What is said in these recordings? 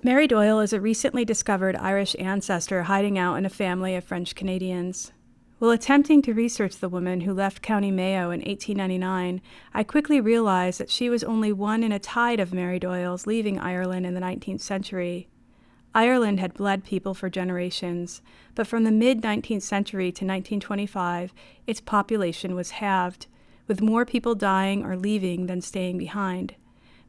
Mary Doyle is a recently discovered Irish ancestor hiding out in a family of French Canadians. While attempting to research the woman who left County Mayo in 1899, I quickly realized that she was only one in a tide of Mary Doyles leaving Ireland in the 19th century. Ireland had bled people for generations, but from the mid-19th century to 1925, its population was halved, with more people dying or leaving than staying behind.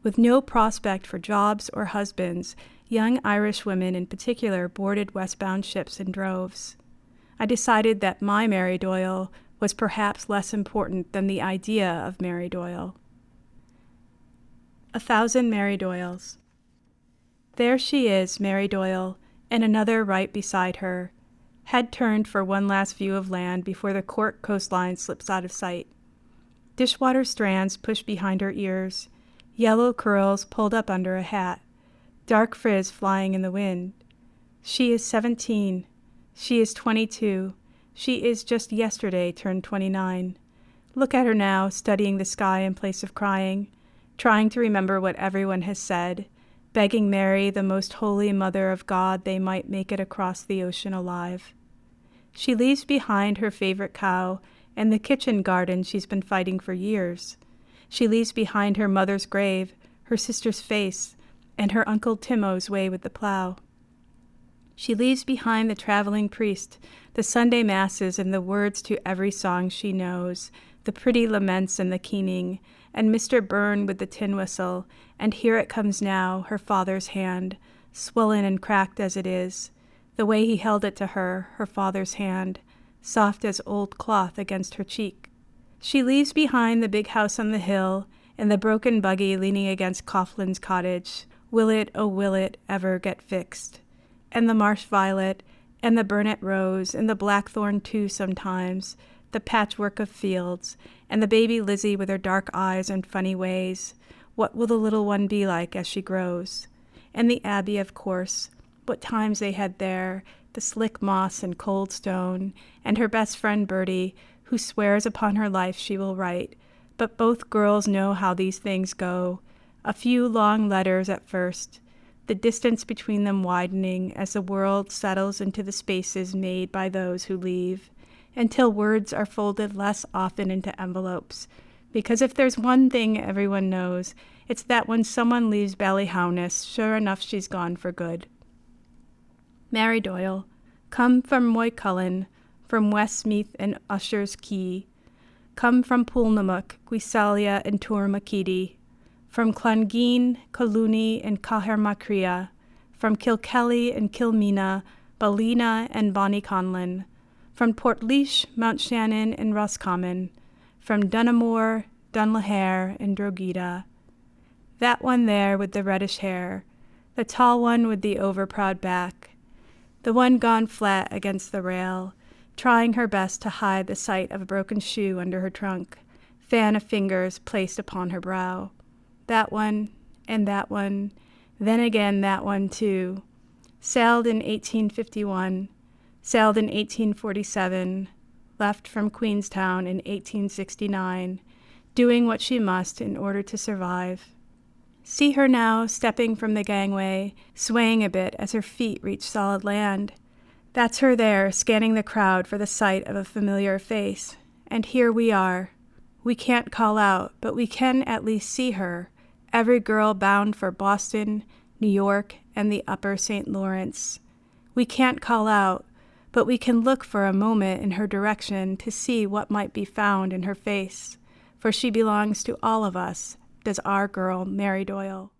With no prospect for jobs or husbands, young Irish women in particular boarded westbound ships in droves. I decided that my Mary Doyle was perhaps less important than the idea of Mary Doyle. 1,000 Mary Doyles. There she is, Mary Doyle, and another right beside her, head turned for one last view of land before the Cork coastline slips out of sight. Dishwater strands pushed behind her ears, yellow curls pulled up under a hat, dark frizz flying in the wind. She is 17. She is 22. She is just yesterday turned 29. Look at her now, studying the sky in place of crying, trying to remember what everyone has said, begging Mary, the most holy mother of God, they might make it across the ocean alive. She leaves behind her favorite cow and the kitchen garden she's been fighting for years. She leaves behind her mother's grave, her sister's face, and her Uncle Timo's way with the plow. She leaves behind the traveling priest, the Sunday masses and the words to every song she knows, the pretty laments and the keening, and Mr. Byrne with the tin whistle, and here it comes now, her father's hand, swollen and cracked as it is, the way he held it to her, her father's hand, soft as old cloth against her cheek. She leaves behind the big house on the hill, and the broken buggy leaning against Coughlin's cottage, will it, oh will it, ever get fixed? And the marsh violet, and the burnet rose, and the blackthorn too sometimes, the patchwork of fields, and the baby Lizzie with her dark eyes and funny ways. What will the little one be like as she grows? And the Abbey, of course, what times they had there, the slick moss and cold stone, and her best friend Bertie, who swears upon her life she will write. But both girls know how these things go. A few long letters at first, the distance between them widening as the world settles into the spaces made by those who leave, until words are folded less often into envelopes. Because if there's one thing everyone knows, it's that when someone leaves Ballyhownis, sure enough she's gone for good. Mary Doyle, come from Moycullen, from Westmeath and Usher's Quay, come from Poolnamuck, Gwysalia and Tourmakedy, from Clongeen, Collooney and Cahermacria, from Kilkelly and Kilmina, Ballina and Bonnyconlin, from Portlaoise, Mount Shannon and Roscommon, from Dunamore, Dunlahair and Drogheda. That one there with the reddish hair, the tall one with the overproud back, the one gone flat against the rail, trying her best to hide the sight of a broken shoe under her trunk, fan of fingers placed upon her brow. That one, and that one, then again that one too. Sailed in 1851, sailed in 1847, left from Queenstown in 1869, doing what she must in order to survive. See her now, stepping from the gangway, swaying a bit as her feet reach solid land. That's her there, scanning the crowd for the sight of a familiar face. And here we are. We can't call out, but we can at least see her, every girl bound for Boston, New York, and the upper St. Lawrence. We can't call out, but we can look for a moment in her direction to see what might be found in her face, for she belongs to all of us, does our girl Mary Doyle.